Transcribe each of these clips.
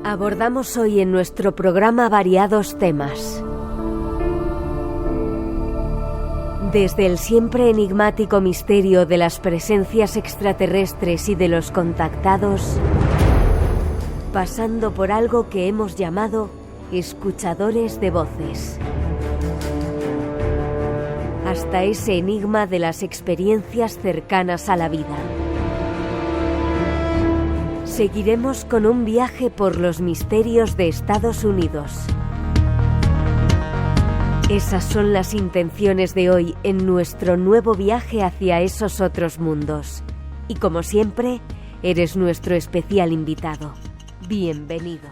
Abordamos hoy en nuestro programa variados temas. Desde el siempre enigmático misterio de las presencias extraterrestres y de los contactados, pasando por algo que hemos llamado escuchadores de voces, hasta ese enigma de las experiencias cercanas a la vida. Seguiremos con un viaje por los misterios de Estados Unidos. Esas son las intenciones de hoy en nuestro nuevo viaje hacia esos otros mundos. Y como siempre, eres nuestro especial invitado. Bienvenido.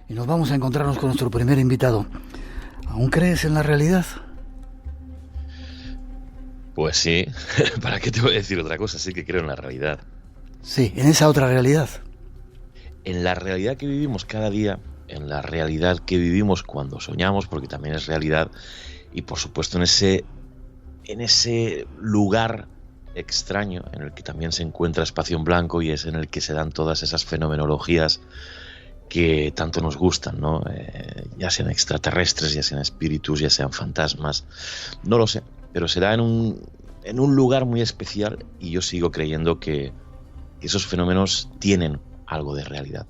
Y nos vamos a encontrarnos con nuestro primer invitado. ¿Aún crees en la realidad? Pues sí, ¿para qué te voy a decir otra cosa? Sí que creo en la realidad. Sí, en esa otra realidad. En la realidad que vivimos cada día, en la realidad que vivimos cuando soñamos, porque también es realidad, y por supuesto en ese lugar extraño en el que también se encuentra espacio en blanco y es en el que se dan todas esas fenomenologías que tanto nos gustan, ¿no? Ya sean extraterrestres, ya sean espíritus, ya sean fantasmas, no lo sé, pero se da en un lugar muy especial y yo sigo creyendo que esos fenómenos tienen algo de realidad.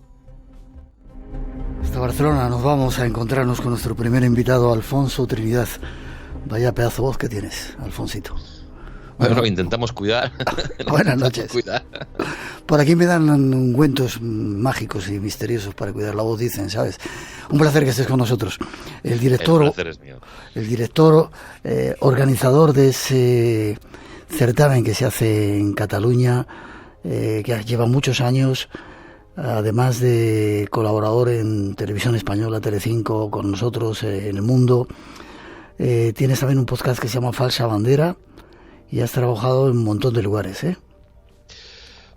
Hasta Barcelona nos vamos a encontrarnos con nuestro primer invitado, Alfonso Trinidad. Vaya pedazo de voz que tienes, Alfonsito. Bueno, intentamos cuidar. Buenas noches. Cuidar. Por aquí me dan ungüentos mágicos y misteriosos para cuidar la voz, dicen, ¿sabes? Un placer que estés con nosotros. El placer es mío. El director, organizador de ese certamen que se hace en Cataluña, que lleva muchos años, además de colaborador en Televisión Española, Telecinco, con nosotros en El Mundo. Tienes también un podcast que se llama Falsa Bandera y has trabajado en un montón de lugares, ¿eh?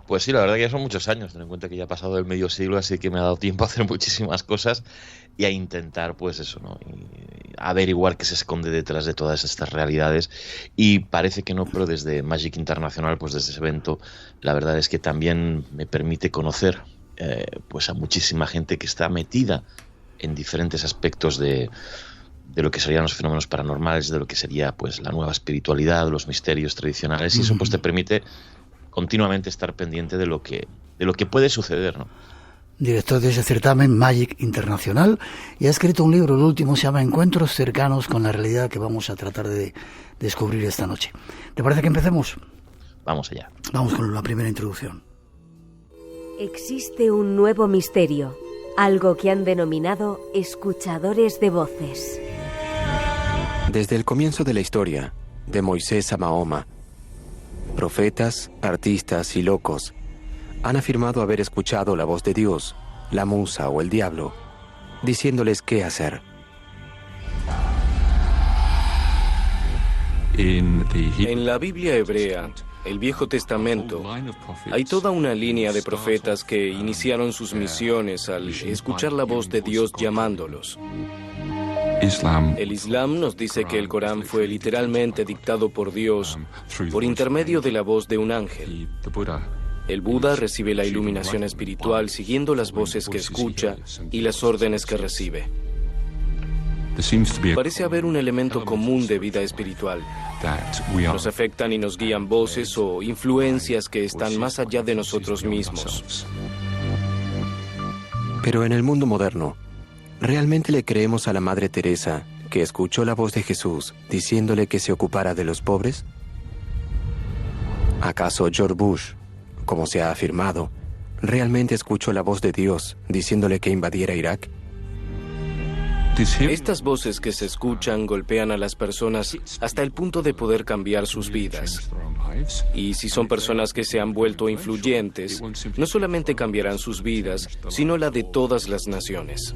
Pues sí, la verdad que ya son muchos años, ten en cuenta que ya ha pasado el medio siglo, así que me ha dado tiempo a hacer muchísimas cosas y a intentar, pues eso, ¿no? Y averiguar qué se esconde detrás de todas estas realidades. Y parece que no, pero desde Magic Internacional, pues desde ese evento, la verdad es que también me permite conocer pues a muchísima gente que está metida en diferentes aspectos de lo que serían los fenómenos paranormales, de lo que sería pues la nueva espiritualidad, los misterios tradicionales, y eso pues te permite continuamente estar pendiente de lo que puede suceder, ¿no? Director de ese certamen Magic Internacional, y ha escrito un libro, el último se llama Encuentros cercanos con la realidad, que vamos a tratar de descubrir esta noche. ¿Te parece que empecemos? Vamos allá. Vamos con la primera introducción. Existe un nuevo misterio, algo que han denominado escuchadores de voces. Desde el comienzo de la historia, de Moisés a Mahoma, profetas, artistas y locos han afirmado haber escuchado la voz de Dios, la musa o el diablo, diciéndoles qué hacer. En la Biblia hebrea, el Viejo Testamento, hay toda una línea de profetas que iniciaron sus misiones al escuchar la voz de Dios llamándolos. El Islam nos dice que el Corán fue literalmente dictado por Dios por intermedio de la voz de un ángel. El Buda recibe la iluminación espiritual siguiendo las voces que escucha y las órdenes que recibe. Parece haber un elemento común de vida espiritual. Nos afectan y nos guían voces o influencias que están más allá de nosotros mismos. Pero en el mundo moderno, ¿realmente le creemos a la Madre Teresa, que escuchó la voz de Jesús diciéndole que se ocupara de los pobres? ¿Acaso George Bush, como se ha afirmado, realmente escuchó la voz de Dios diciéndole que invadiera Irak? Estas voces que se escuchan golpean a las personas hasta el punto de poder cambiar sus vidas. Y si son personas que se han vuelto influyentes, no solamente cambiarán sus vidas, sino la de todas las naciones.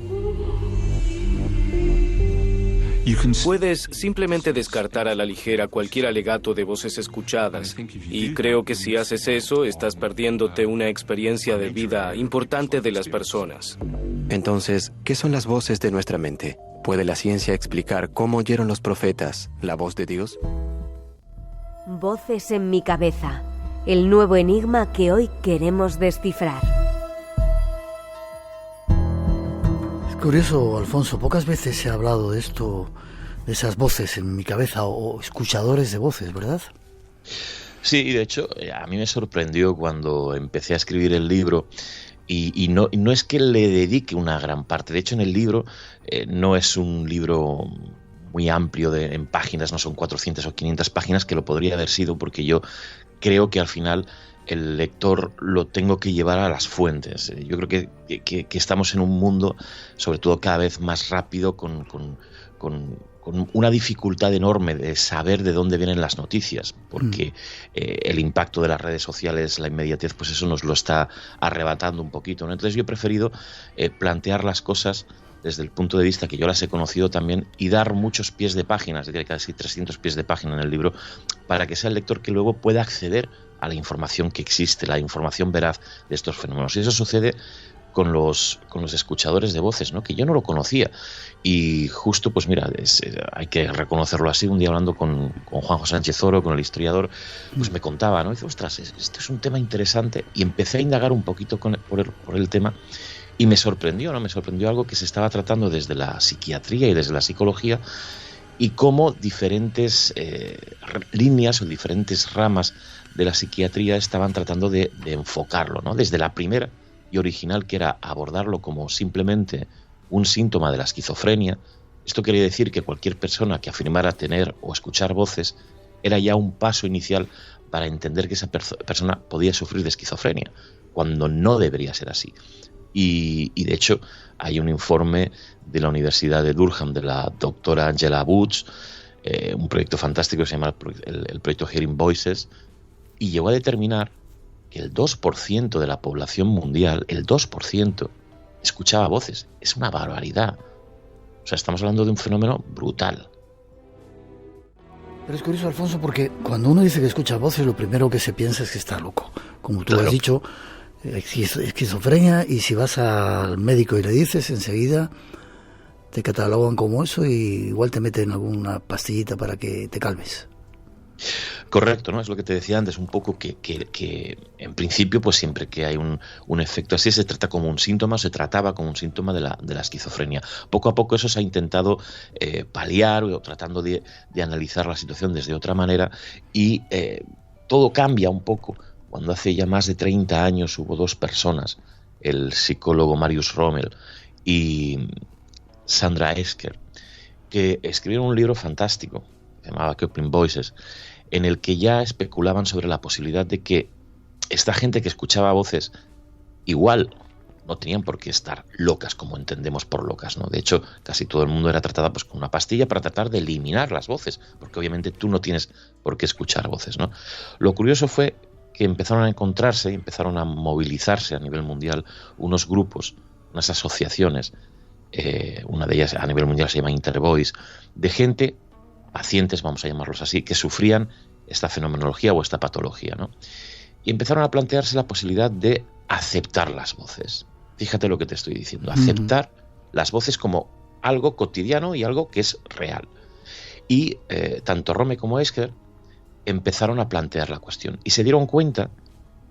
Puedes simplemente descartar a la ligera cualquier alegato de voces escuchadas, y creo que si haces eso, estás perdiéndote una experiencia de vida importante de las personas. Entonces, ¿qué son las voces de nuestra mente? ¿Puede la ciencia explicar cómo oyeron los profetas la voz de Dios? Voces en mi cabeza, el nuevo enigma que hoy queremos descifrar. Curioso, Alfonso, pocas veces se ha hablado de esto, de esas voces en mi cabeza, o escuchadores de voces, ¿verdad? Sí, de hecho, a mí me sorprendió cuando empecé a escribir el libro. Y no es que le dedique una gran parte. De hecho, en el libro no es un libro muy amplio en páginas, no son 400 o 500 páginas, que lo podría haber sido, porque yo creo que al final el lector lo tengo que llevar a las fuentes. Yo creo que estamos en un mundo, sobre todo cada vez más rápido, con una dificultad enorme de saber de dónde vienen las noticias, porque el impacto de las redes sociales, la inmediatez, pues eso nos lo está arrebatando un poquito, ¿no? Entonces yo he preferido plantear las cosas desde el punto de vista que yo las he conocido también y dar muchos pies de página, es decir, casi 300 pies de página en el libro, para que sea el lector que luego pueda acceder a la información que existe, la información veraz de estos fenómenos. Y eso sucede con los escuchadores de voces, ¿no? Que yo no lo conocía. Y justo, pues mira, hay que reconocerlo así, un día hablando con Juanjo Sánchez Oro, con el historiador, pues me contaba, ¿no? Y dice, ostras, esto es un tema interesante. Y empecé a indagar un poquito por el tema y me sorprendió, ¿no? Me sorprendió algo que se estaba tratando desde la psiquiatría y desde la psicología, y cómo diferentes líneas o diferentes ramas de la psiquiatría estaban tratando de enfocarlo, ¿no? Desde la primera y original, que era abordarlo como simplemente un síntoma de la esquizofrenia. Esto quería decir que cualquier persona que afirmara tener o escuchar voces era ya un paso inicial para entender que esa persona podía sufrir de esquizofrenia, cuando no debería ser así. Y de hecho hay un informe de la Universidad de Durham de la doctora Angela Butch, un proyecto fantástico que se llama el proyecto Hearing Voices, y llegó a determinar que el 2% de la población mundial, el 2%, escuchaba voces. Es una barbaridad. O sea, estamos hablando de un fenómeno brutal. Pero es curioso, Alfonso, porque cuando uno dice que escucha voces, lo primero que se piensa es que está loco. Como tú has dicho, esquizofrenia, y si vas al médico y le dices, enseguida te catalogan como eso y igual te meten alguna pastillita para que te calmes. Correcto, ¿no? Es lo que te decía antes, un poco que en principio, pues siempre que hay un efecto así, se trata como un síntoma, se trataba como un síntoma de la esquizofrenia. Poco a poco eso se ha intentado paliar, o tratando de analizar la situación desde otra manera, y todo cambia un poco cuando hace ya más de 30 años hubo dos personas, el psicólogo Marius Rommel y Sandra Esker, que escribieron un libro fantástico, se llamaba Coupling Voices, en el que ya especulaban sobre la posibilidad de que esta gente que escuchaba voces igual no tenían por qué estar locas como entendemos por locas, ¿no? De hecho, casi todo el mundo era tratada pues con una pastilla para tratar de eliminar las voces, porque obviamente tú no tienes por qué escuchar voces, ¿no? Lo curioso fue que empezaron a encontrarse y empezaron a movilizarse a nivel mundial unos grupos, unas asociaciones, una de ellas a nivel mundial se llama Intervoice, de gente, pacientes, vamos a llamarlos así, que sufrían esta fenomenología o esta patología, ¿no? Y empezaron a plantearse la posibilidad de aceptar las voces. Fíjate lo que te estoy diciendo, aceptar las voces como algo cotidiano y algo que es real. Y tanto Rome como Esker empezaron a plantear la cuestión y se dieron cuenta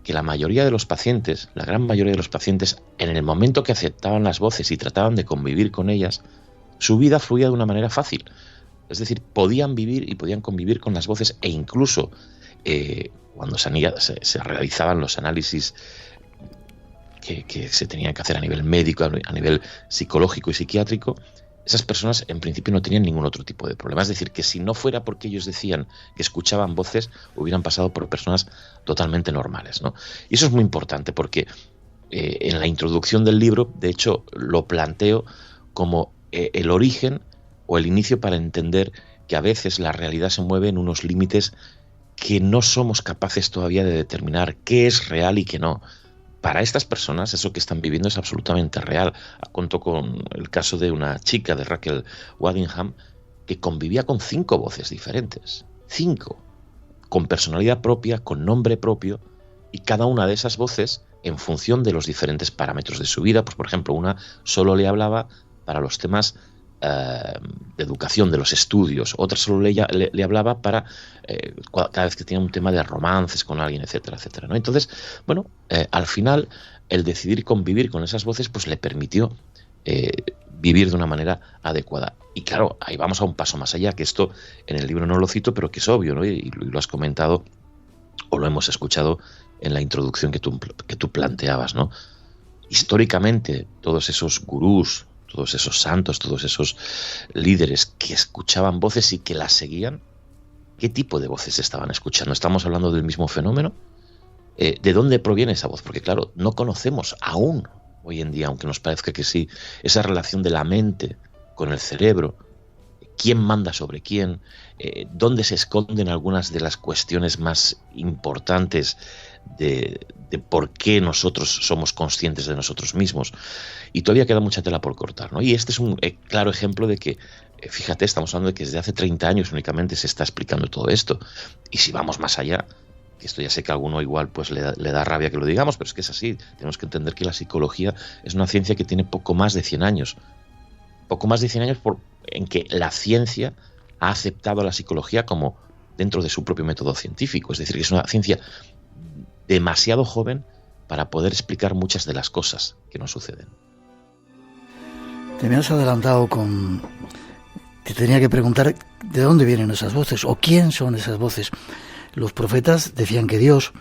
que la mayoría de los pacientes, la gran mayoría de los pacientes, en el momento que aceptaban las voces y trataban de convivir con ellas, su vida fluía de una manera fácil. Es decir, podían vivir y podían convivir con las voces, e incluso cuando se realizaban los análisis que se tenían que hacer a nivel médico, a nivel psicológico y psiquiátrico, esas personas en principio no tenían ningún otro tipo de problema. Es decir, que si no fuera porque ellos decían que escuchaban voces, hubieran pasado por personas totalmente normales, ¿no? Y eso es muy importante porque en la introducción del libro, de hecho, lo planteo como el origen o el inicio para entender que a veces la realidad se mueve en unos límites que no somos capaces todavía de determinar qué es real y qué no. Para estas personas eso que están viviendo es absolutamente real. Cuento con el caso de una chica, de Raquel Waddingham, que convivía con 5 voces diferentes. 5. Con personalidad propia, con nombre propio, y cada una de esas voces en función de los diferentes parámetros de su vida. Pues, por ejemplo, una solo le hablaba para los temas de educación, de los estudios, otra solo le hablaba para cada vez que tenía un tema de romances con alguien, etcétera, etcétera, ¿no? Entonces, bueno, al final el decidir convivir con esas voces pues le permitió vivir de una manera adecuada. Y claro, ahí vamos a un paso más allá, que esto en el libro no lo cito, pero que es obvio, ¿no? Y lo has comentado o lo hemos escuchado en la introducción que tú planteabas, ¿no? Históricamente, todos esos gurús, todos esos santos, todos esos líderes que escuchaban voces y que las seguían, ¿qué tipo de voces estaban escuchando? ¿Estamos hablando del mismo fenómeno? ¿De dónde proviene esa voz? Porque claro, no conocemos aún hoy en día, aunque nos parezca que sí, esa relación de la mente con el cerebro, quién manda sobre quién, dónde se esconden algunas de las cuestiones más importantes de por qué nosotros somos conscientes de nosotros mismos. Y todavía queda mucha tela por cortar, ¿no? Y este es un claro ejemplo de que, fíjate, estamos hablando de que desde hace 30 años únicamente se está explicando todo esto. Y si vamos más allá, que esto ya sé que a alguno igual pues le da rabia que lo digamos, pero es que es así. Tenemos que entender que la psicología es una ciencia que tiene poco más de 100 años. Poco más de 100 años en que la ciencia ha aceptado a la psicología como dentro de su propio método científico. Es decir, que es una ciencia demasiado joven para poder explicar muchas de las cosas que nos suceden. Te me has adelantado te tenía que preguntar de dónde vienen esas voces o quién son esas voces. Los profetas decían que Dios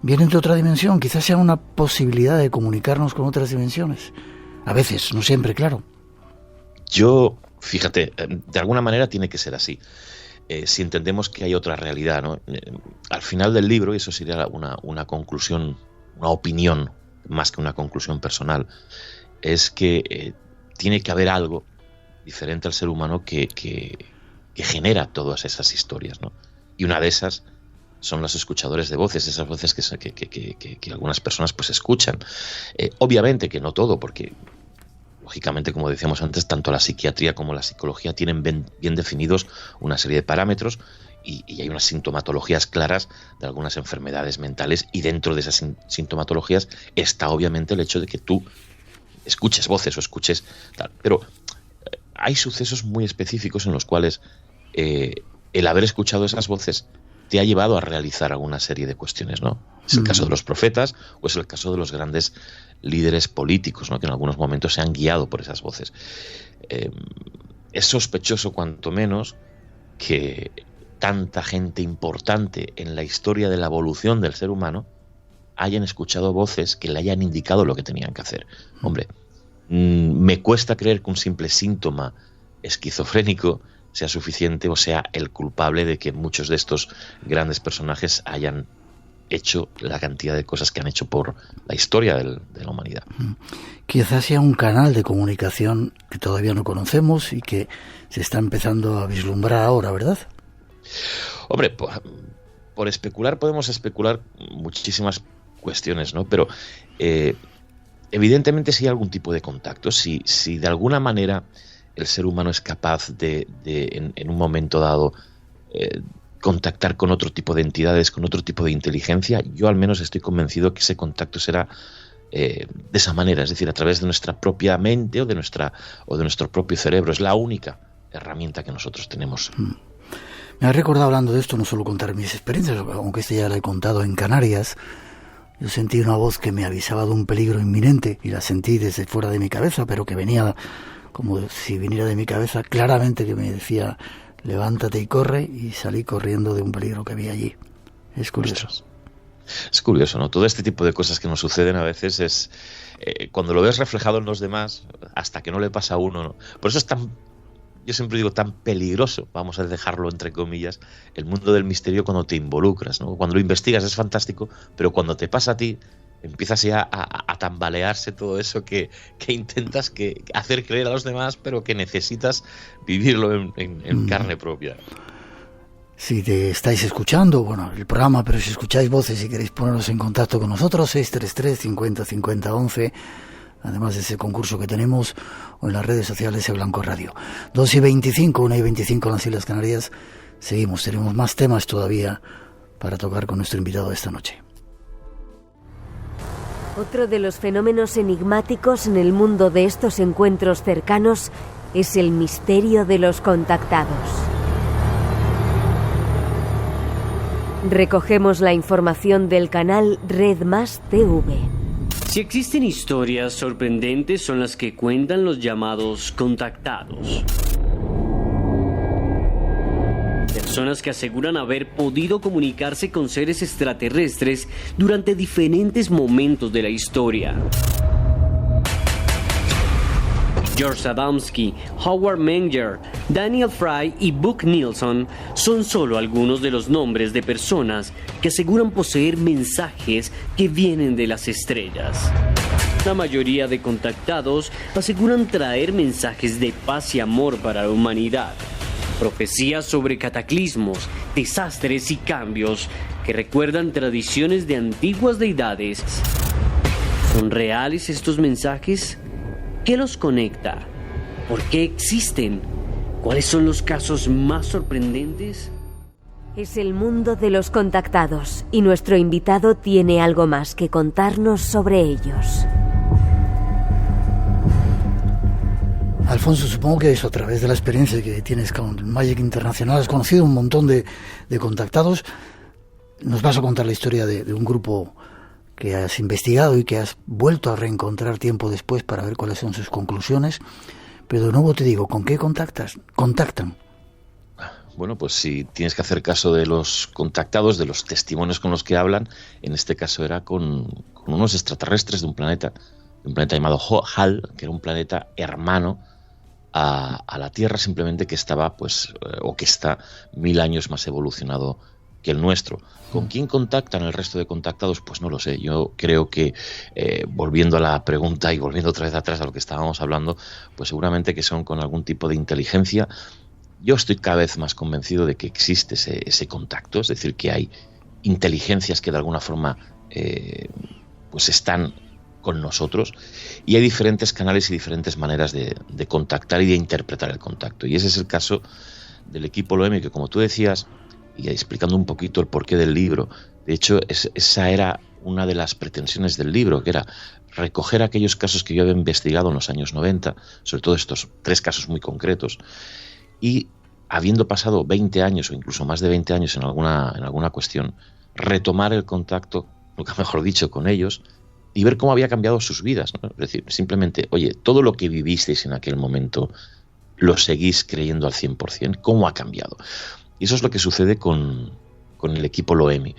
viene de otra dimensión, quizás sea una posibilidad de comunicarnos con otras dimensiones. A veces, no siempre, claro. Fíjate, de alguna manera tiene que ser así. Si entendemos que hay otra realidad, ¿no? Al final del libro, y eso sería una conclusión, una opinión, más que una conclusión personal, es que tiene que haber algo diferente al ser humano que genera todas esas historias, ¿no? Y una de esas son los escuchadores de voces, esas voces que algunas personas pues escuchan. Obviamente que no todo, porque lógicamente, como decíamos antes, tanto la psiquiatría como la psicología tienen bien definidos una serie de parámetros y hay unas sintomatologías claras de algunas enfermedades mentales, y dentro de esas sintomatologías está obviamente el hecho de que tú escuches voces o escuches tal. Pero hay sucesos muy específicos en los cuales el haber escuchado esas voces te ha llevado a realizar alguna serie de cuestiones, ¿no? Es el caso de los profetas o es el caso de los grandes líderes políticos, ¿no? Que en algunos momentos se han guiado por esas voces. Es sospechoso, cuanto menos, que tanta gente importante en la historia de la evolución del ser humano hayan escuchado voces que le hayan indicado lo que tenían que hacer. Hombre, me cuesta creer que un simple síntoma esquizofrénico sea suficiente o sea el culpable de que muchos de estos grandes personajes hayan hecho la cantidad de cosas que han hecho por la historia de la humanidad. Quizás sea un canal de comunicación que todavía no conocemos y que se está empezando a vislumbrar ahora, ¿verdad? Hombre, por especular podemos especular muchísimas cuestiones, ¿no? Pero evidentemente si hay algún tipo de contacto, si de alguna manera el ser humano es capaz de en un momento dado contactar con otro tipo de entidades, con otro tipo de inteligencia, yo al menos estoy convencido que ese contacto será de esa manera, es decir, a través de nuestra propia mente o de nuestro propio cerebro. Es la única herramienta que nosotros tenemos. Me ha recordado, hablando de esto, no solo contar mis experiencias, aunque ya la he contado en Canarias. Yo sentí una voz que me avisaba de un peligro inminente y la sentí desde fuera de mi cabeza, pero que venía como si viniera de mi cabeza, claramente, que me decía: levántate y corre, y salí corriendo de un peligro que había allí. Es curioso. Es curioso, ¿no? Todo este tipo de cosas que nos suceden a veces es cuando lo ves reflejado en los demás, hasta que no le pasa a uno, ¿no? Por eso es yo siempre digo, tan peligroso, vamos a dejarlo entre comillas, el mundo del misterio cuando te involucras, ¿no? Cuando lo investigas es fantástico, pero cuando te pasa a ti, empiezas ya a tambalearse todo eso que intentas hacer creer a los demás, pero que necesitas vivirlo en carne propia. Si te estáis escuchando, bueno, el programa, pero si escucháis voces y queréis poneros en contacto con nosotros, 633 50 50 11, además de ese concurso que tenemos, o en las redes sociales de Blanco Radio. 2:25, 1:25 en las Islas Canarias. Seguimos, tenemos más temas todavía para tocar con nuestro invitado de esta noche. Otro de los fenómenos enigmáticos en el mundo de estos encuentros cercanos es el misterio de los contactados. Recogemos la información del canal Red Más TV. Si existen historias sorprendentes, son las que cuentan los llamados contactados. Personas que aseguran haber podido comunicarse con seres extraterrestres durante diferentes momentos de la historia. George Adamski, Howard Menger, Daniel Fry y Buck Nelson son solo algunos de los nombres de personas que aseguran poseer mensajes que vienen de las estrellas. La mayoría de contactados aseguran traer mensajes de paz y amor para la humanidad. Profecías sobre cataclismos, desastres y cambios que recuerdan tradiciones de antiguas deidades. ¿Son reales estos mensajes? ¿Qué los conecta? ¿Por qué existen? ¿Cuáles son los casos más sorprendentes? Es el mundo de los contactados y nuestro invitado tiene algo más que contarnos sobre ellos. Alfonso, supongo que eso, a través de la experiencia que tienes con Magic Internacional, has conocido un montón de contactados. Nos vas a contar la historia de un grupo que has investigado y que has vuelto a reencontrar tiempo después para ver cuáles son sus conclusiones. Pero de nuevo te digo, ¿con qué contactan? Bueno, pues si tienes que hacer caso de los contactados, de los testimonios con los que hablan, en este caso era con unos extraterrestres de un planeta llamado Hal, que era un planeta hermano a la Tierra, simplemente que estaba, pues, o que está 1000 años más evolucionado que el nuestro. ¿Con quién contactan el resto de contactados? Pues no lo sé. Yo creo que, volviendo a la pregunta y volviendo otra vez atrás a lo que estábamos hablando, pues seguramente que son con algún tipo de inteligencia. Yo estoy cada vez más convencido de que existe ese contacto, es decir, que hay inteligencias que de alguna forma pues están con nosotros, y hay diferentes canales y diferentes maneras de contactar y de interpretar el contacto. Y ese es el caso del equipo Loemi, que, como tú decías, y explicando un poquito el porqué del libro, de hecho esa era una de las pretensiones del libro, que era recoger aquellos casos que yo había investigado en los años 90, sobre todo estos 3 casos muy concretos, y habiendo pasado 20 años o incluso más de 20 años en alguna cuestión, retomar el contacto, nunca mejor dicho, con ellos, y ver cómo había cambiado sus vidas, ¿no? Es decir, simplemente, oye, todo lo que vivisteis en aquel momento lo seguís creyendo al 100%, ¿cómo ha cambiado? Y eso es lo que sucede con el equipo Loemi,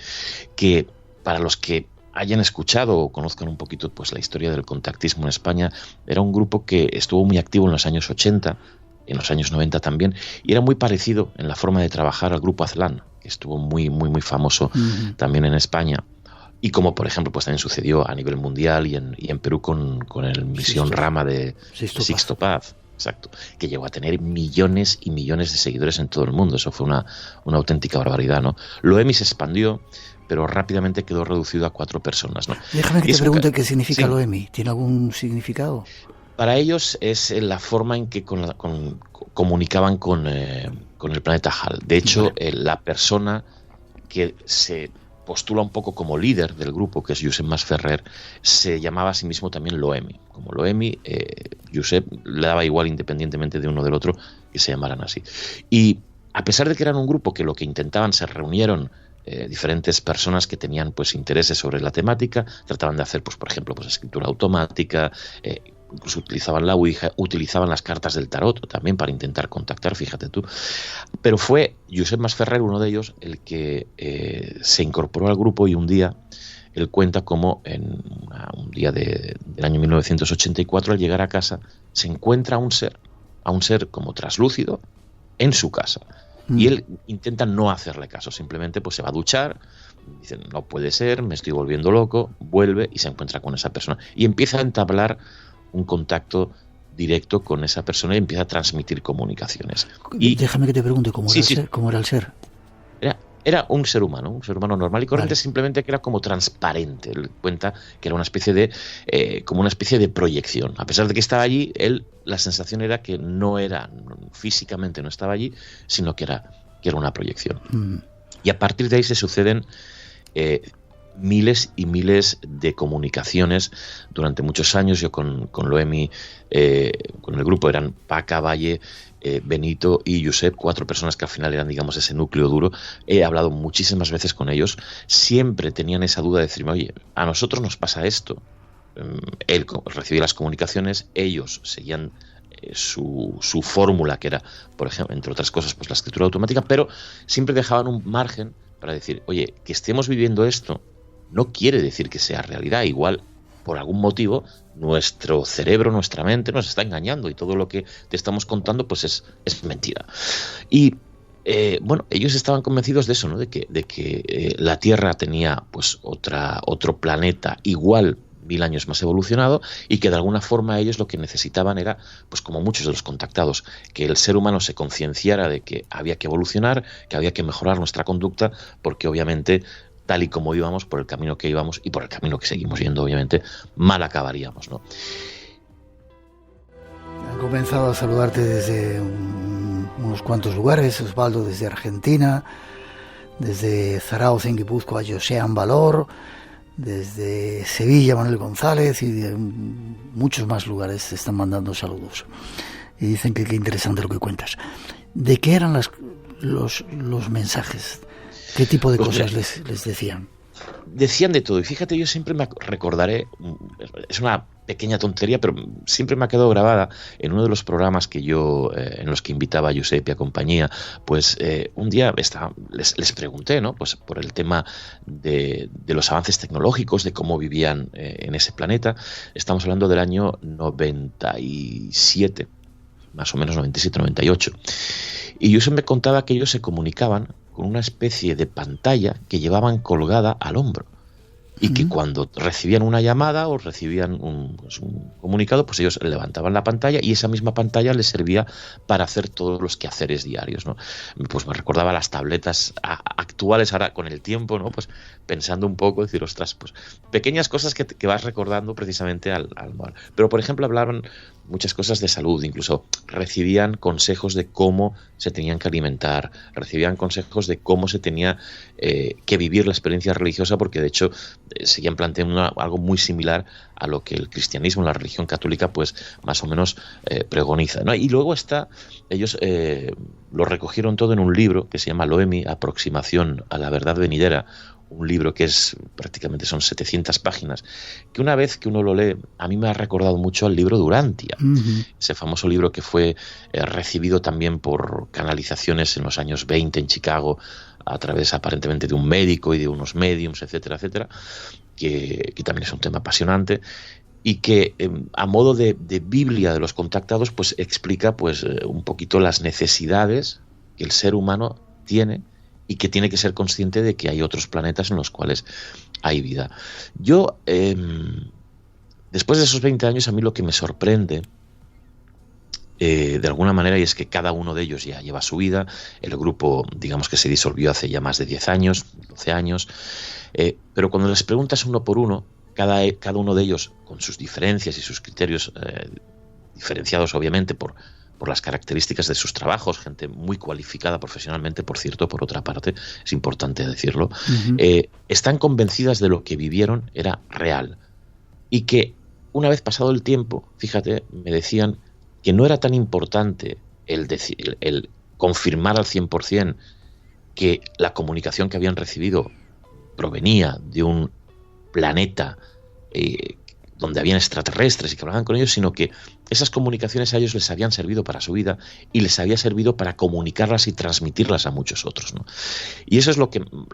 que para los que hayan escuchado o conozcan un poquito, pues, la historia del contactismo en España, era un grupo que estuvo muy activo en los años 80, en los años 90 también, y era muy parecido en la forma de trabajar al grupo Aztlán, que estuvo muy, muy, muy famoso también en España. Y como, por ejemplo, pues también sucedió a nivel mundial y en Perú con el Misión Rama de Sixto Paz. Exacto, que llegó a tener millones y millones de seguidores en todo el mundo. Eso fue una auténtica barbaridad, ¿no? Loemi se expandió, pero rápidamente quedó reducido a 4 personas, ¿no? Déjame que te pregunte qué significa Loemi. ¿Tiene algún significado? Para ellos es la forma en que comunicaban con el planeta Hal. De hecho, la persona que se postula un poco como líder del grupo, que es Josep Masferrer, se llamaba a sí mismo también Loemi. Como Loemi, Josep le daba igual, independientemente de uno del otro, que se llamaran así. Y a pesar de que eran un grupo que lo que intentaban, se reunieron diferentes personas que tenían, pues, intereses sobre la temática, trataban de hacer, pues, por ejemplo, pues, escritura automática, incluso utilizaban la Ouija, utilizaban las cartas del tarot también para intentar contactar, fíjate tú. Pero fue Josep Masferrer, uno de ellos, el que se incorporó al grupo, y un día él cuenta cómo en un día del año 1984, al llegar a casa, se encuentra a un ser como traslúcido en su casa. Y él intenta no hacerle caso, simplemente pues se va a duchar, dice, no puede ser, me estoy volviendo loco, vuelve y se encuentra con esa persona. Y empieza a entablar un contacto directo con esa persona y empieza a transmitir comunicaciones. Y déjame que te pregunte, ¿cómo era el ser? Era un ser humano normal y corriente, simplemente que era como transparente. Él cuenta que era una especie de como una especie de proyección. A pesar de que estaba allí, la sensación era que no era, físicamente no estaba allí, sino que era una proyección. Y a partir de ahí se suceden miles y miles de comunicaciones durante muchos años. Yo con Loemi, con el grupo eran Paca, Valle, Benito y Josep, 4 personas que al final eran, digamos, ese núcleo duro. He hablado muchísimas veces con ellos, siempre tenían esa duda de decirme, oye, a nosotros nos pasa esto, él recibía las comunicaciones, ellos seguían su fórmula, que era, por ejemplo, entre otras cosas, pues la escritura automática, pero siempre dejaban un margen para decir, oye, que estemos viviendo esto no quiere decir que sea realidad. Igual, por algún motivo, nuestro cerebro, nuestra mente nos está engañando y todo lo que te estamos contando pues es mentira. Y bueno, ellos estaban convencidos de eso, ¿no? De que la Tierra tenía pues otro planeta igual, 1000 años más evolucionado, y que de alguna forma ellos lo que necesitaban era, pues como muchos de los contactados, que el ser humano se concienciara de que había que evolucionar, que había que mejorar nuestra conducta, porque obviamente tal y como íbamos, por el camino que íbamos y por el camino que seguimos yendo, obviamente, mal acabaríamos, ¿no? Han comenzado a saludarte desde unos cuantos lugares, Osvaldo desde Argentina, desde Zarauz en Guipúzcoa, Josean Valor, desde Sevilla Manuel González, y de muchos más lugares te están mandando saludos. Y dicen que qué interesante lo que cuentas. ¿De qué eran los mensajes? ¿Qué tipo de cosas les decían? Decían de todo, y fíjate, yo siempre me recordaré, es una pequeña tontería, pero siempre me ha quedado grabada en uno de los programas que yo, en los que invitaba a Giuseppe a compañía, pues un día les pregunté, ¿no? Pues por el tema de los avances tecnológicos, de cómo vivían en ese planeta. Estamos hablando del año 97, más o menos 97, 98. Y Giuseppe me contaba que ellos se comunicaban con una especie de pantalla que llevaban colgada al hombro, y que cuando recibían una llamada o recibían un comunicado, pues ellos levantaban la pantalla y esa misma pantalla les servía para hacer todos los quehaceres diarios, ¿no? Pues me recordaba las tabletas actuales ahora con el tiempo, ¿no? Pues pensando un poco, decir, ostras, pues pequeñas cosas que vas recordando precisamente al mar. Pero, por ejemplo, hablaban muchas cosas de salud, incluso recibían consejos de cómo se tenían que alimentar, recibían consejos de cómo se tenía que vivir la experiencia religiosa, porque de hecho seguían planteando algo muy similar a lo que el cristianismo, la religión católica, pues más o menos pregoniza, ¿no? Y luego ellos lo recogieron todo en un libro que se llama Loemi, Aproximación a la Verdad Venidera, un libro que prácticamente son 700 páginas, que una vez que uno lo lee, a mí me ha recordado mucho al libro de Urantia, ese famoso libro que fue recibido también por canalizaciones en los años 20 en Chicago, a través aparentemente de un médico y de unos mediums, etcétera, etcétera, que también es un tema apasionante, y que a modo de Biblia de los contactados, pues explica pues un poquito las necesidades que el ser humano tiene, y que tiene que ser consciente de que hay otros planetas en los cuales hay vida. Yo, después de esos 20 años, a mí lo que me sorprende, de alguna manera, y es que cada uno de ellos ya lleva su vida. El grupo, digamos que se disolvió hace ya más de 10 años, 12 años, pero cuando les preguntas uno por uno, cada uno de ellos, con sus diferencias y sus criterios diferenciados, obviamente, por las características de sus trabajos, gente muy cualificada profesionalmente, por cierto, por otra parte, es importante decirlo, están convencidas de lo que vivieron era real, y que una vez pasado el tiempo, fíjate, me decían que no era tan importante el confirmar al 100% que la comunicación que habían recibido provenía de un planeta donde habían extraterrestres y que hablaban con ellos, sino que esas comunicaciones a ellos les habían servido para su vida y les había servido para comunicarlas y transmitirlas a muchos otros, ¿no? Y eso es lo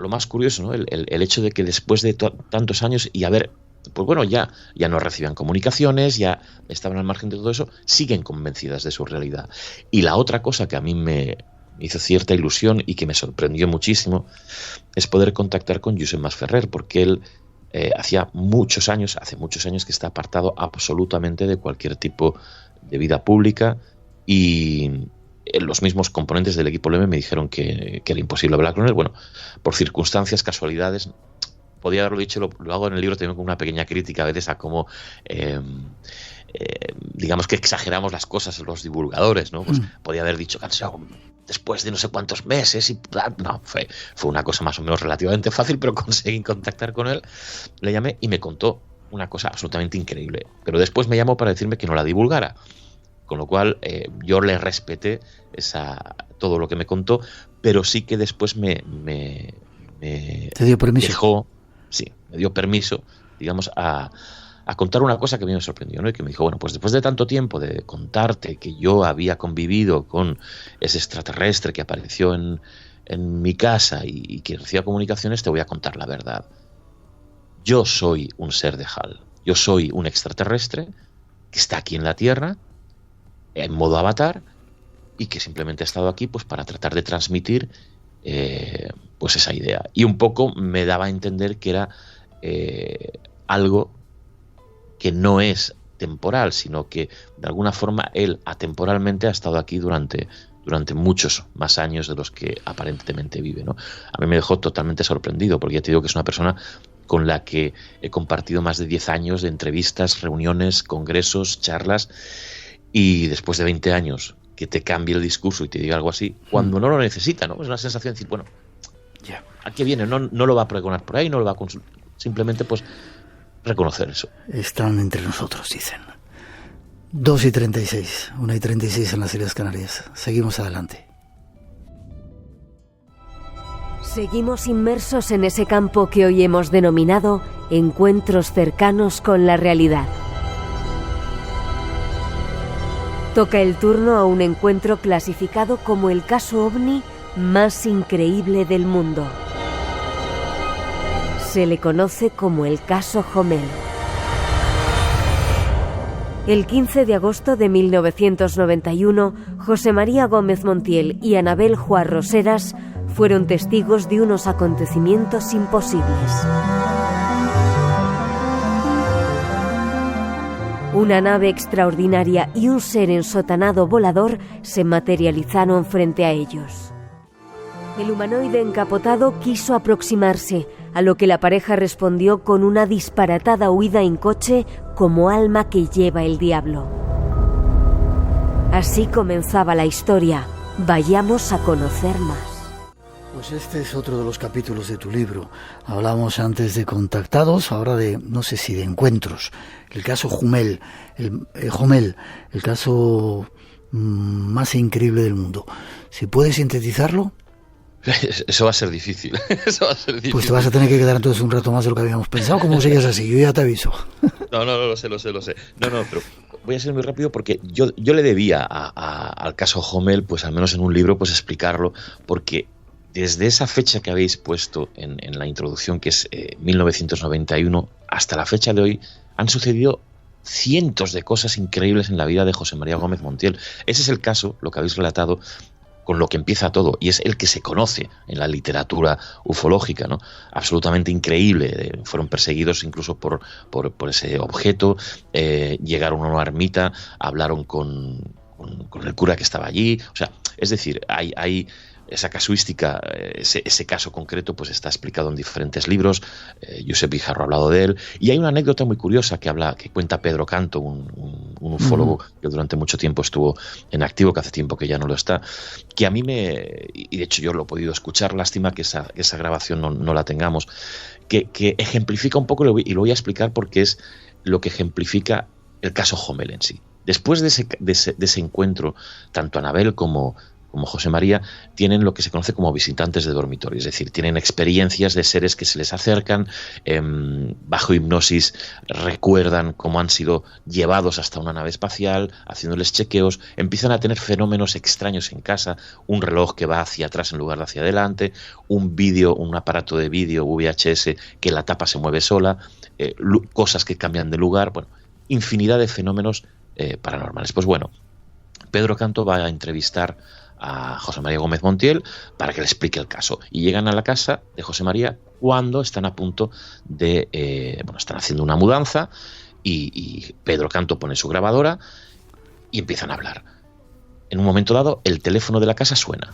más curioso, ¿no? El hecho de que después de tantos años y haber, pues bueno, ya no recibían comunicaciones, ya estaban al margen de todo eso, siguen convencidas de su realidad. Y la otra cosa que a mí me hizo cierta ilusión y que me sorprendió muchísimo es poder contactar con Josep Masferrer, porque él hace muchos años que está apartado absolutamente de cualquier tipo de vida pública, y los mismos componentes del equipo LEME me dijeron que era imposible hablar con él. Bueno, por circunstancias, casualidades, podía haberlo dicho, lo hago en el libro también con una pequeña crítica a veces a cómo digamos que exageramos las cosas los divulgadores, ¿no? Pues podía haber dicho después de no sé cuántos meses, y no, fue una cosa más o menos relativamente fácil, pero conseguí contactar con él. Le llamé y me contó una cosa absolutamente increíble, pero después me llamó para decirme que no la divulgara, con lo cual yo le respeté todo lo que me contó, pero sí que después me ¿te dio permiso? Me dio permiso, digamos, a a contar una cosa que a mí me sorprendió, ¿no? Y que me dijo, bueno, pues después de tanto tiempo de contarte que yo había convivido con ese extraterrestre que apareció en mi casa y que recibía comunicaciones, te voy a contar la verdad. Yo soy un ser de HAL. Yo soy un extraterrestre que está aquí en la Tierra, en modo avatar, y que simplemente ha estado aquí pues para tratar de transmitir pues esa idea. Y un poco me daba a entender que era algo que no es temporal, sino que de alguna forma él atemporalmente ha estado aquí durante muchos más años de los que aparentemente vive, ¿no? A mí me dejó totalmente sorprendido, porque ya te digo que es una persona con la que he compartido más de 10 años de entrevistas, reuniones, congresos, charlas, y después de 20 años que te cambie el discurso y te diga algo así, cuando no lo necesita, ¿no? Es una sensación de decir, bueno, ¿a qué viene? No lo va a pregonar por ahí, no lo va a simplemente pues reconocer eso. Están entre nosotros, dicen. 2:36, 1:36 en las Islas Canarias. Seguimos adelante. Seguimos inmersos en ese campo que hoy hemos denominado encuentros cercanos con la realidad. Toca el turno a un encuentro clasificado como el caso ovni más increíble del mundo. Se le conoce como el caso Homel. El 15 de agosto de 1991, José María Gómez Montiel y Anabel Juar Roseras fueron testigos de unos acontecimientos imposibles. Una nave extraordinaria y un ser ensotanado volador se materializaron frente a ellos. El humanoide encapotado quiso aproximarse, a lo que la pareja respondió con una disparatada huida en coche como alma que lleva el diablo. Así comenzaba la historia. Vayamos a conocer más. Pues este es otro de los capítulos de tu libro. Hablamos antes de contactados, ahora de, no sé si de encuentros. El caso Homel, el caso más increíble del mundo. Si puedes sintetizarlo. Eso va a ser difícil. Pues te vas a tener que quedar entonces un rato más de lo que habíamos pensado. ¿Cómo sigues así? Yo ya te aviso. No, lo sé. No, pero voy a ser muy rápido porque yo le debía al caso Homel, pues al menos en un libro, pues explicarlo, porque desde esa fecha que habéis puesto en la introducción, que es 1991, hasta la fecha de hoy, han sucedido cientos de cosas increíbles en la vida de José María Gómez Montiel. Ese es el caso, lo que habéis relatado, con lo que empieza todo, y es el que se conoce en la literatura ufológica, ¿no? Absolutamente increíble. Fueron perseguidos incluso por ese objeto, llegaron a una ermita, hablaron con el cura que estaba allí. O sea, es decir, hay esa casuística, ese caso concreto, pues está explicado en diferentes libros. Josep Guijarro ha hablado de él, y hay una anécdota muy curiosa que cuenta Pedro Canto, un ufólogo que durante mucho tiempo estuvo en activo, que hace tiempo que ya no lo está, que a mí y de hecho yo lo he podido escuchar, lástima que esa grabación no la tengamos, que ejemplifica un poco, y lo voy a explicar porque es lo que ejemplifica el caso Homel en sí. Después de ese encuentro, tanto Anabel como José María tienen lo que se conoce como visitantes de dormitorio, es decir, tienen experiencias de seres que se les acercan, bajo hipnosis recuerdan cómo han sido llevados hasta una nave espacial, haciéndoles chequeos, empiezan a tener fenómenos extraños en casa, un reloj que va hacia atrás en lugar de hacia adelante, un aparato de vídeo VHS que la tapa se mueve sola, cosas que cambian de lugar, bueno, infinidad de fenómenos paranormales. Pues bueno, Pedro Canto va a entrevistar a José María Gómez Montiel para que le explique el caso, y llegan a la casa de José María cuando están a punto de están haciendo una mudanza, y Pedro Canto pone su grabadora y empiezan a hablar. En un momento dado el teléfono de la casa suena,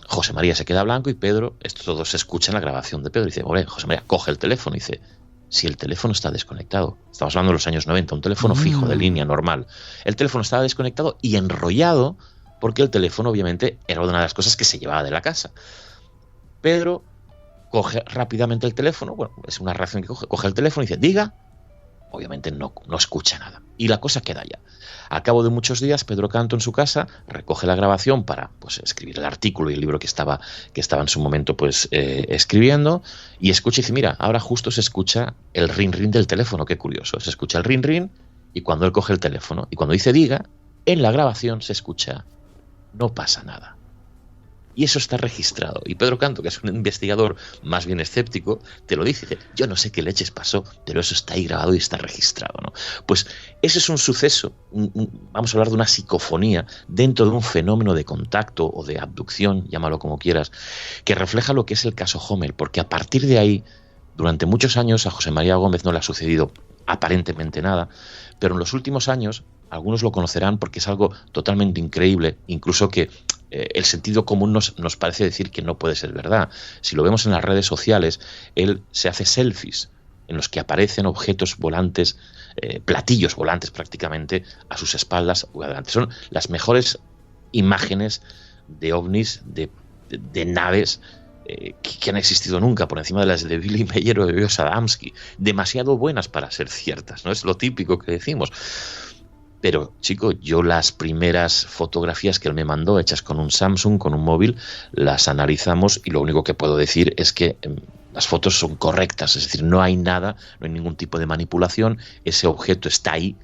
José María se queda blanco, y Pedro, esto todo se escucha en la grabación de Pedro, dice, José María coge el teléfono y dice, si el teléfono está desconectado, estamos hablando de los años 90, un teléfono fijo de línea normal, el teléfono estaba desconectado y enrollado, porque el teléfono obviamente era una de las cosas que se llevaba de la casa. Pedro coge rápidamente el teléfono, bueno, es una reacción que coge el teléfono y dice, diga, obviamente no escucha nada. Y la cosa queda ya. Al cabo de muchos días, Pedro Canto en su casa recoge la grabación para pues escribir el artículo y el libro que estaba en su momento pues escribiendo, y escucha y dice, mira, ahora justo se escucha el ring ring del teléfono, qué curioso, se escucha el ring ring, y cuando él coge el teléfono y cuando dice diga, en la grabación se escucha no pasa nada. Y eso está registrado. Y Pedro Canto, que es un investigador más bien escéptico, te lo dice, yo no sé qué leches pasó, pero eso está ahí grabado y está registrado, ¿no? Pues ese es un suceso, vamos a hablar de una psicofonía dentro de un fenómeno de contacto o de abducción, llámalo como quieras, que refleja lo que es el caso Hommel, porque a partir de ahí, durante muchos años, a José María Gómez no le ha sucedido aparentemente nada, pero en los últimos años algunos lo conocerán porque es algo totalmente increíble, incluso que el sentido común nos parece decir que no puede ser verdad. Si lo vemos en las redes sociales, él se hace selfies en los que aparecen objetos volantes, platillos volantes prácticamente, a sus espaldas o adelante. Son las mejores imágenes de ovnis, de naves que han existido nunca, por encima de las de Billy Meyer o de George Adamski, demasiado buenas para ser ciertas, ¿no? Es lo típico que decimos. Pero, chico, yo las primeras fotografías que él me mandó, hechas con un Samsung, con un móvil, las analizamos y lo único que puedo decir es que las fotos son correctas, es decir, no hay nada, no hay ningún tipo de manipulación, ese objeto está ahí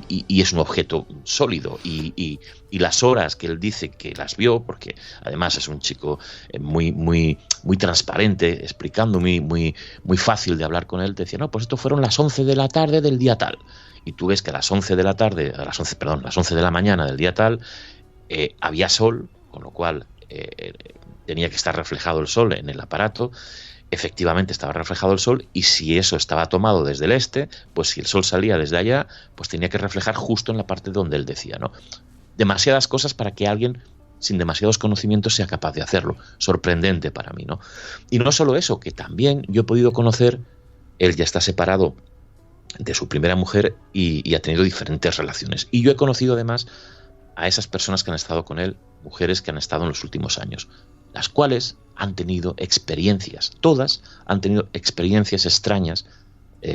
y es un objeto sólido y las horas que él dice que las vio, porque además es un chico muy transparente, explicando, muy fácil de hablar con él, te decía, no, pues esto fueron las 11 de la tarde del día tal. Y tú ves que a las 11 de la mañana del día tal había sol, con lo cual tenía que estar reflejado el sol en el aparato. Efectivamente estaba reflejado el sol, y si eso estaba tomado desde el este, pues si el sol salía desde allá, pues tenía que reflejar justo en la parte donde él decía, ¿no? Demasiadas cosas para que alguien sin demasiados conocimientos sea capaz de hacerlo. Sorprendente para mí, ¿no? Y no solo eso, que también yo he podido conocer, él ya está separado de su primera mujer y ha tenido diferentes relaciones. Y yo he conocido además a esas personas que han estado con él, mujeres que han estado en los últimos años, las cuales han tenido experiencias, todas han tenido experiencias extrañas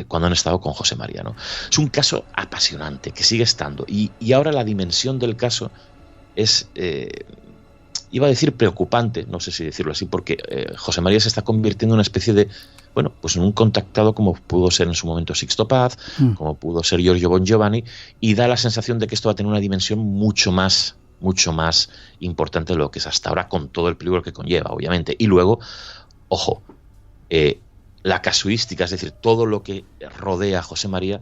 cuando han estado con José María, ¿no? Es un caso apasionante que sigue estando, y ahora la dimensión del caso es, iba a decir preocupante, no sé si decirlo así, porque José María se está convirtiendo en una especie de, bueno, pues en un contactado como pudo ser en su momento Sixto Paz, como pudo ser Giorgio Bon Giovanni, y da la sensación de que esto va a tener una dimensión mucho más importante de lo que es hasta ahora, con todo el peligro que conlleva, obviamente. Y luego, ojo, la casuística, es decir, todo lo que rodea a José María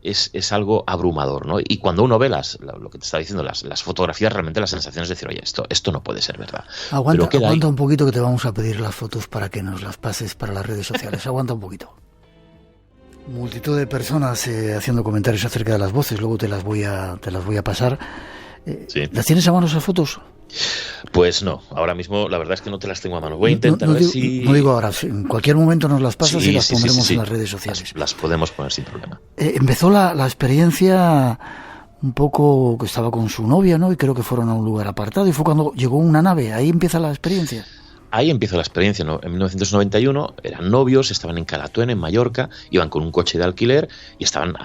es algo abrumador, ¿no? Y cuando uno ve lo que te estaba diciendo, las fotografías, realmente la sensación es decir, oye, esto no puede ser verdad. Aguanta un poquito, que te vamos a pedir las fotos para que nos las pases para las redes sociales. Aguanta un poquito. Multitud de personas haciendo comentarios acerca de las voces, luego te las voy a pasar. Sí. ¿Las tienes a mano esas fotos? Pues no, ahora mismo la verdad es que no te las tengo a mano. Voy a intentar ver si... No digo ahora, en cualquier momento nos las pasas y las pondremos en las redes sociales. Las podemos poner sin problema. Empezó la experiencia un poco que estaba con su novia, ¿no? Y creo que fueron a un lugar apartado, y fue cuando llegó una nave. Ahí empieza la experiencia. Ahí empieza la experiencia, ¿no? En 1991 eran novios, estaban en Calatuén, en Mallorca, iban con un coche de alquiler y estaban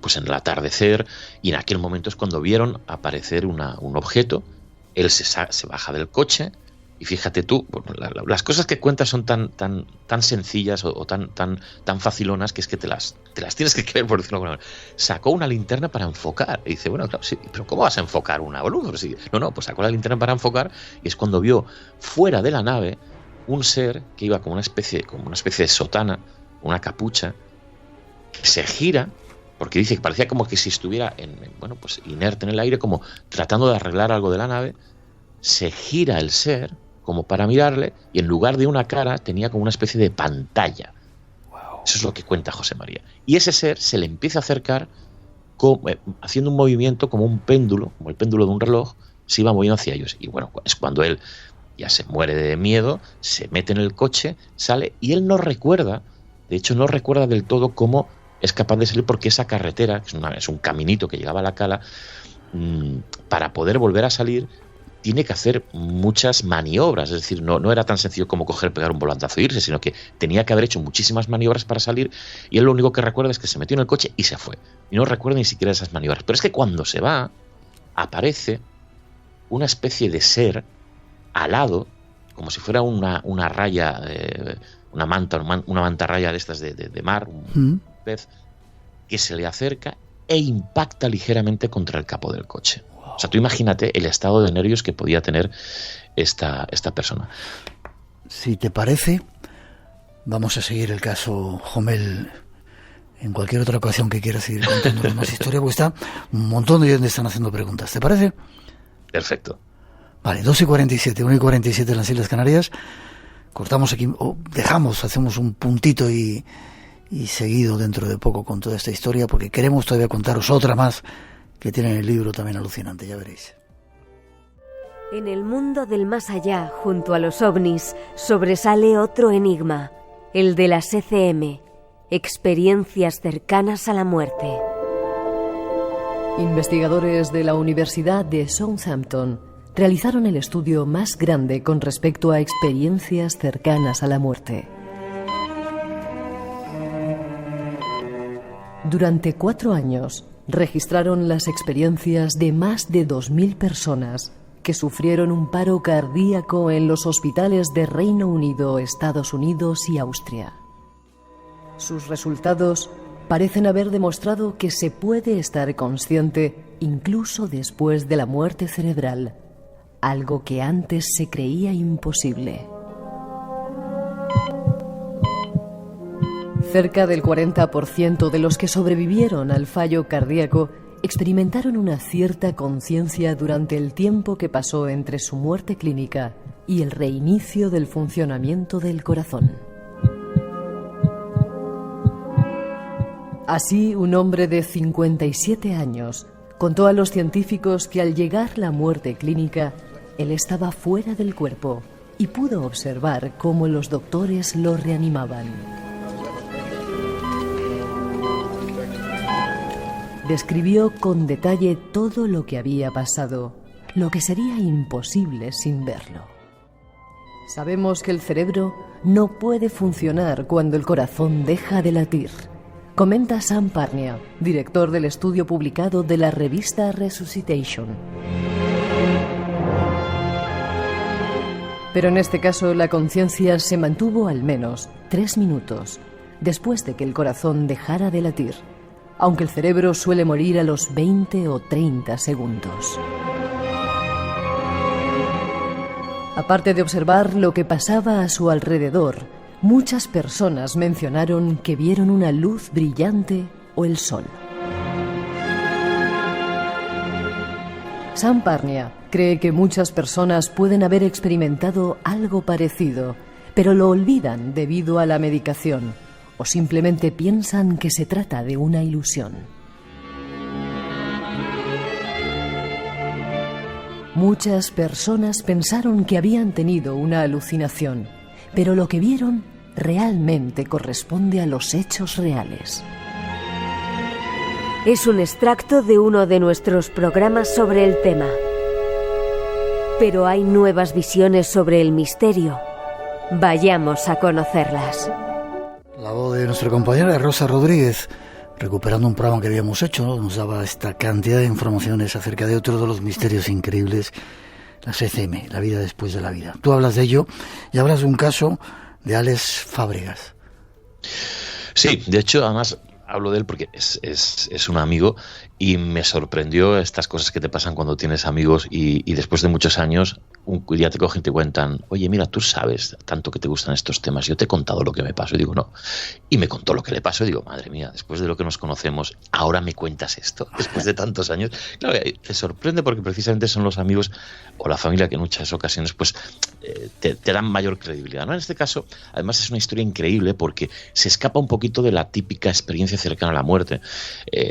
pues en el atardecer, y en aquel momento es cuando vieron aparecer un objeto. Él se baja del coche y fíjate tú, bueno, las cosas que cuentas son tan sencillas o tan facilonas que es que te las tienes que creer, por decirlo de alguna manera. Sacó una linterna para enfocar y dice, bueno, claro, sí, pero ¿cómo vas a enfocar una luz? Sí, no, pues sacó la linterna para enfocar, y es cuando vio fuera de la nave un ser que iba como una especie de sotana, una capucha, que se gira, porque dice que parecía como que si estuviera pues inerte en el aire, como tratando de arreglar algo de la nave. Se gira el ser como para mirarle, y en lugar de una cara tenía como una especie de pantalla. Wow. Eso es lo que cuenta José María. Y ese ser se le empieza a acercar haciendo un movimiento como un péndulo, como el péndulo de un reloj, se iba moviendo hacia ellos. Y bueno, es cuando él ya se muere de miedo, se mete en el coche, sale, y él no recuerda del todo cómo es capaz de salir, porque esa carretera, que es un caminito que llegaba a la cala, para poder volver a salir tiene que hacer muchas maniobras, es decir, no era tan sencillo como coger, pegar un volantazo e irse, sino que tenía que haber hecho muchísimas maniobras para salir, y él lo único que recuerda es que se metió en el coche y se fue, y no recuerda ni siquiera esas maniobras. Pero es que cuando se va, aparece una especie de ser alado, como si fuera una raya, una manta raya de estas de mar, un pez, que se le acerca e impacta ligeramente contra el capó del coche. O sea, tú imagínate el estado de nervios que podía tener esta persona. Si te parece, vamos a seguir el caso Homel en cualquier otra ocasión que quieras seguir contando más historia, porque está un montón de gente están haciendo preguntas. ¿Te parece? Perfecto. Vale, 2:47, 1:47 en las Islas Canarias. Cortamos aquí, hacemos un puntito y seguido dentro de poco con toda esta historia, porque queremos todavía contaros otra más que tiene en el libro también alucinante, ya veréis. En el mundo del más allá, junto a los ovnis, sobresale otro enigma, el de las ECM, experiencias cercanas a la muerte. Investigadores de la Universidad de Southampton realizaron el estudio más grande con respecto a experiencias cercanas a la muerte. Durante 4 años, registraron las experiencias de más de 2.000 personas que sufrieron un paro cardíaco en los hospitales de Reino Unido, Estados Unidos y Austria. Sus resultados parecen haber demostrado que se puede estar consciente incluso después de la muerte cerebral, algo que antes se creía imposible. Cerca del 40% de los que sobrevivieron al fallo cardíaco experimentaron una cierta conciencia durante el tiempo que pasó entre su muerte clínica y el reinicio del funcionamiento del corazón. Así, un hombre de 57 años contó a los científicos que al llegar la muerte clínica, él estaba fuera del cuerpo y pudo observar cómo los doctores lo reanimaban. Describió con detalle todo lo que había pasado, lo que sería imposible sin verlo. Sabemos que el cerebro no puede funcionar cuando el corazón deja de latir, comenta Sam Parnia, director del estudio publicado de la revista Resuscitation. Pero en este caso la conciencia se mantuvo al menos 3 minutos después de que el corazón dejara de latir, aunque el cerebro suele morir a los 20 o 30 segundos. Aparte de observar lo que pasaba a su alrededor, muchas personas mencionaron que vieron una luz brillante o el sol. Sam Parnia cree que muchas personas pueden haber experimentado algo parecido, pero lo olvidan debido a la medicación, o simplemente piensan que se trata de una ilusión. Muchas personas pensaron que habían tenido una alucinación, pero lo que vieron realmente corresponde a los hechos reales. Es un extracto de uno de nuestros programas sobre el tema. Pero hay nuevas visiones sobre el misterio. Vayamos a conocerlas. La voz de nuestra compañera Rosa Rodríguez, recuperando un programa que habíamos hecho, ¿no? Nos daba esta cantidad de informaciones acerca de otro de los misterios increíbles, las ECM, la vida después de la vida. Tú hablas de ello y hablas de un caso de Alex Fábregas. Sí, de hecho, además hablo de él porque es un amigo y me sorprendió estas cosas que te pasan cuando tienes amigos y después de muchos años un día te cogen y te cuentan: oye, mira, tú sabes tanto que te gustan estos temas, yo te he contado lo que me pasó. Y digo, no. Y me contó lo que le pasó y digo, madre mía, después de lo que nos conocemos, ahora me cuentas esto, después de tantos años. Claro, te sorprende porque precisamente son los amigos o la familia que en muchas ocasiones pues te dan mayor credibilidad, ¿no? En este caso, además es una historia increíble porque se escapa un poquito de la típica experiencia cercana a la muerte.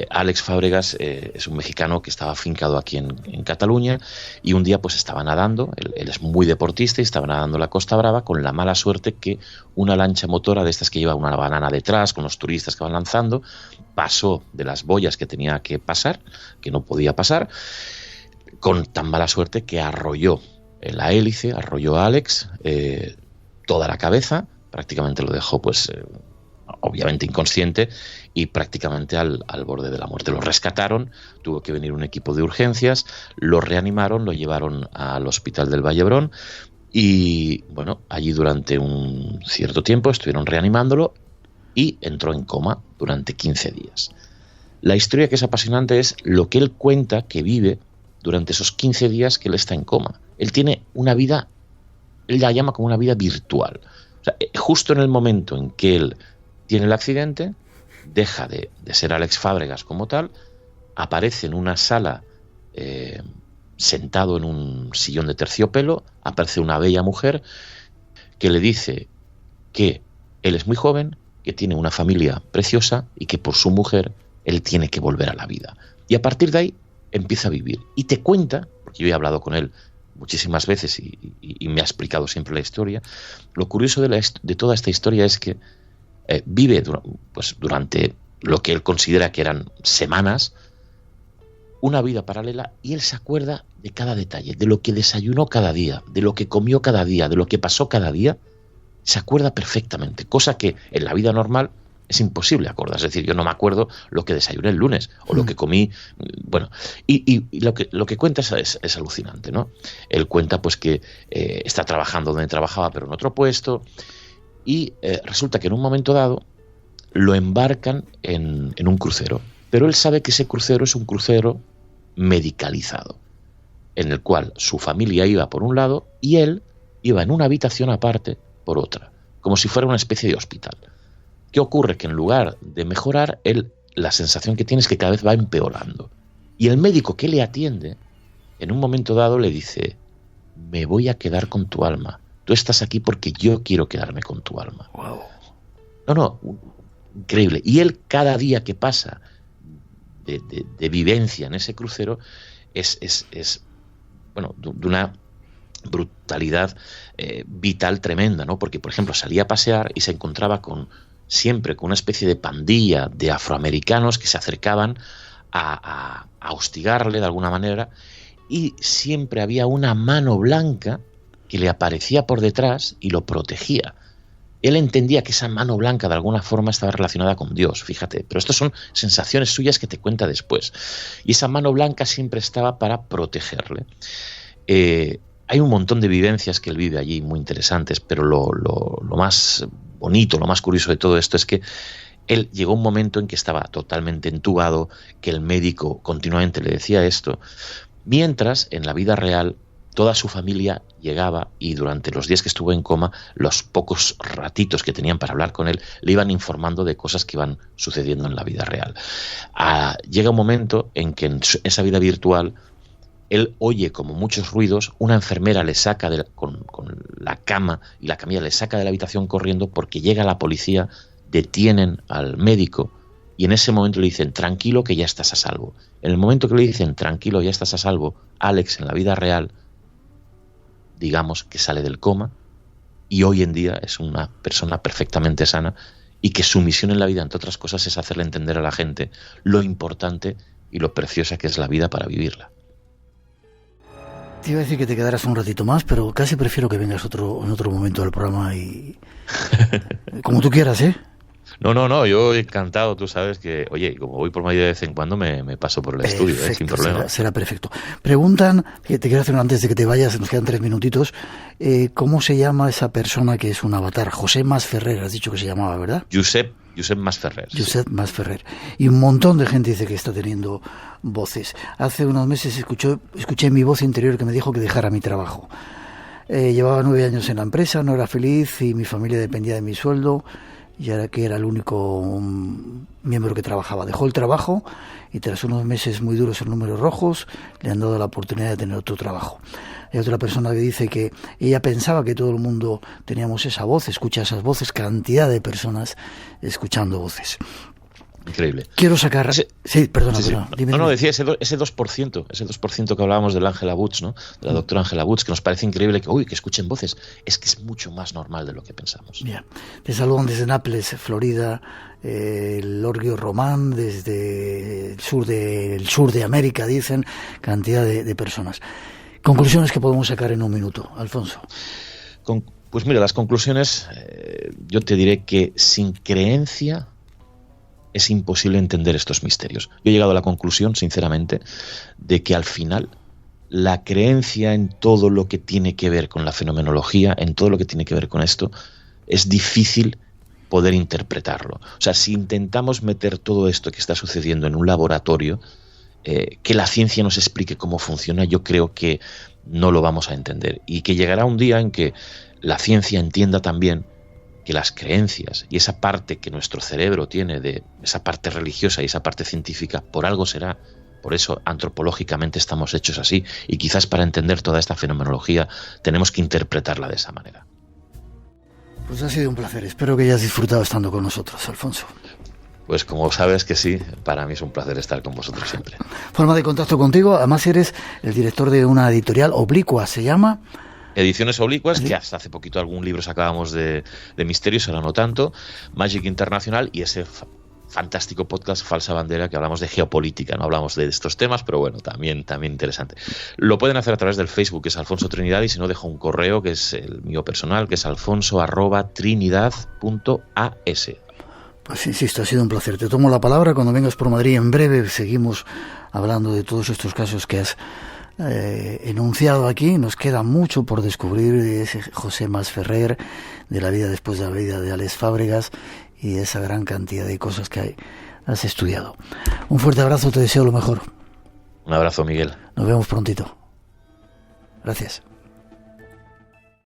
Alex Fábregas es un mexicano que estaba afincado aquí en Cataluña y un día pues estaba nadando, él es muy deportista y estaba nadando en la Costa Brava con la mala suerte que una lancha motora de estas que lleva una banana detrás con los turistas que van lanzando, pasó de las boyas que tenía que pasar, que no podía pasar, con tan mala suerte que arrolló la hélice, arrolló a Alex, toda la cabeza, prácticamente lo dejó pues obviamente inconsciente y prácticamente al borde de la muerte. Lo rescataron, tuvo que venir un equipo de urgencias, lo reanimaron, lo llevaron al hospital del Vallebrón y bueno, allí durante un cierto tiempo estuvieron reanimándolo y entró en coma durante 15 días. La historia que es apasionante es lo que él cuenta que vive durante esos 15 días que él está en coma. Él tiene una vida, él la llama como una vida virtual. O sea, justo en el momento en que él tiene el accidente, deja de ser Alex Fábregas como tal, aparece en una sala sentado en un sillón de terciopelo, aparece una bella mujer que le dice que él es muy joven, que tiene una familia preciosa y que por su mujer él tiene que volver a la vida. Y a partir de ahí empieza a vivir. Y te cuenta, porque yo he hablado con él muchísimas veces y me ha explicado siempre la historia, lo curioso de toda esta historia es que vive pues, durante lo que él considera que eran semanas, una vida paralela, y él se acuerda de cada detalle, de lo que desayunó cada día, de lo que comió cada día, de lo que pasó cada día, se acuerda perfectamente, cosa que en la vida normal es imposible acordar. Es decir, yo no me acuerdo lo que desayuné el lunes o lo que comí, bueno, y lo que cuenta es alucinante, ¿no? Él cuenta pues que está trabajando donde trabajaba pero en otro puesto y resulta que en un momento dado lo embarcan en un crucero, pero él sabe que ese crucero es un crucero medicalizado, en el cual su familia iba por un lado y él iba en una habitación aparte por otra, como si fuera una especie de hospital. ¿Qué ocurre? Que en lugar de mejorar, él la sensación que tiene es que cada vez va empeorando. Y el médico que le atiende, en un momento dado le dice: me voy a quedar con tu alma. Tú estás aquí porque yo quiero quedarme con tu alma. Wow. No, increíble. Y él cada día que pasa de vivencia en ese crucero es bueno, de una brutalidad vital tremenda, ¿no? Porque, por ejemplo, salía a pasear y se encontraba siempre con una especie de pandilla de afroamericanos que se acercaban a hostigarle de alguna manera, y siempre había una mano blanca que le aparecía por detrás y lo protegía. Él entendía que esa mano blanca de alguna forma estaba relacionada con Dios, fíjate, pero estas son sensaciones suyas que te cuenta después. Y esa mano blanca siempre estaba para protegerle. Hay un montón de vivencias que él vive allí muy interesantes, pero lo más bonito, lo más curioso de todo esto es que él llegó un momento en que estaba totalmente entubado, que el médico continuamente le decía esto, mientras en la vida real toda su familia llegaba y durante los días que estuvo en coma, los pocos ratitos que tenían para hablar con él, le iban informando de cosas que iban sucediendo en la vida real. Llega un momento en que en esa vida virtual él oye como muchos ruidos, una enfermera le saca con la cama y la camilla le saca de la habitación corriendo porque llega la policía, detienen al médico y en ese momento le dicen: tranquilo que ya estás a salvo. En el momento que le dicen tranquilo, ya estás a salvo, Alex en la vida real, digamos que sale del coma y hoy en día es una persona perfectamente sana y que su misión en la vida, entre otras cosas, es hacerle entender a la gente lo importante y lo preciosa que es la vida para vivirla. Te iba a decir que te quedaras un ratito más, pero casi prefiero que vengas en otro momento del programa y como tú quieras, ¿eh? No, yo encantado, tú sabes que, oye, como voy por Madrid de vez en cuando me paso por el estudio, sin problema. Será perfecto. Preguntan, que te quiero hacer antes de que te vayas, nos quedan 3 minutitos, ¿cómo se llama esa persona que es un avatar? José Masferrer, has dicho que se llamaba, ¿verdad? Josep Masferrer. Josep Masferrer. Y un montón de gente dice que está teniendo voces. Hace unos meses escuché mi voz interior que me dijo que dejara mi trabajo. Llevaba 9 años en la empresa, no era feliz y mi familia dependía de mi sueldo. Y ahora que era el único miembro que trabajaba, dejó el trabajo y tras unos meses muy duros en números rojos le han dado la oportunidad de tener otro trabajo. Hay otra persona que dice que ella pensaba que todo el mundo teníamos esa voz, escucha esas voces, cantidad de personas escuchando voces. Increíble. Quiero sacar... Sí, perdona. Dime. No, decía ese 2% que hablábamos del Angela Woods, ¿no? De la doctora Angela Woods, que nos parece increíble que escuchen voces. Es que es mucho más normal de lo que pensamos. Bien. Te saludan desde Nápoles, Florida, el Orgio Román, desde el sur de América, dicen, cantidad de personas. Conclusiones que podemos sacar en un minuto, Alfonso. Pues mira, las conclusiones, yo te diré que sin creencia es imposible entender estos misterios. Yo he llegado a la conclusión, sinceramente, de que al final la creencia en todo lo que tiene que ver con la fenomenología, en todo lo que tiene que ver con esto, es difícil poder interpretarlo. O sea, si intentamos meter todo esto que está sucediendo en un laboratorio, que la ciencia nos explique cómo funciona, yo creo que no lo vamos a entender. Y que llegará un día en que la ciencia entienda también que las creencias y esa parte que nuestro cerebro tiene, de esa parte religiosa y esa parte científica, por algo será. Por eso antropológicamente estamos hechos así, y quizás para entender toda esta fenomenología tenemos que interpretarla de esa manera. Pues ha sido un placer. Espero que hayas disfrutado estando con nosotros, Alfonso. Pues como sabes que sí, para mí es un placer estar con vosotros siempre. Forma de contacto contigo, además eres el director de una editorial, Oblicua se llama. Ediciones Oblicuas, que hasta hace poquito algún libro sacábamos de misterios, ahora no tanto, Magic Internacional y ese fantástico podcast Falsa Bandera, que hablamos de geopolítica, no hablamos de estos temas, pero bueno, también interesante. Lo pueden hacer a través del Facebook, que es Alfonso Trinidad, y si no, dejo un correo, que es el mío personal, que es alfonso@trinidad.as. Pues insisto, ha sido un placer. Te tomo la palabra cuando vengas por Madrid. En breve seguimos hablando de todos estos casos que has enunciado aquí. Nos queda mucho por descubrir de ese José Masferrer, de la vida después de la vida de Alex Fábregas y de esa gran cantidad de cosas que has estudiado. Un fuerte abrazo, te deseo lo mejor. Un abrazo, Miguel. Nos vemos prontito. Gracias.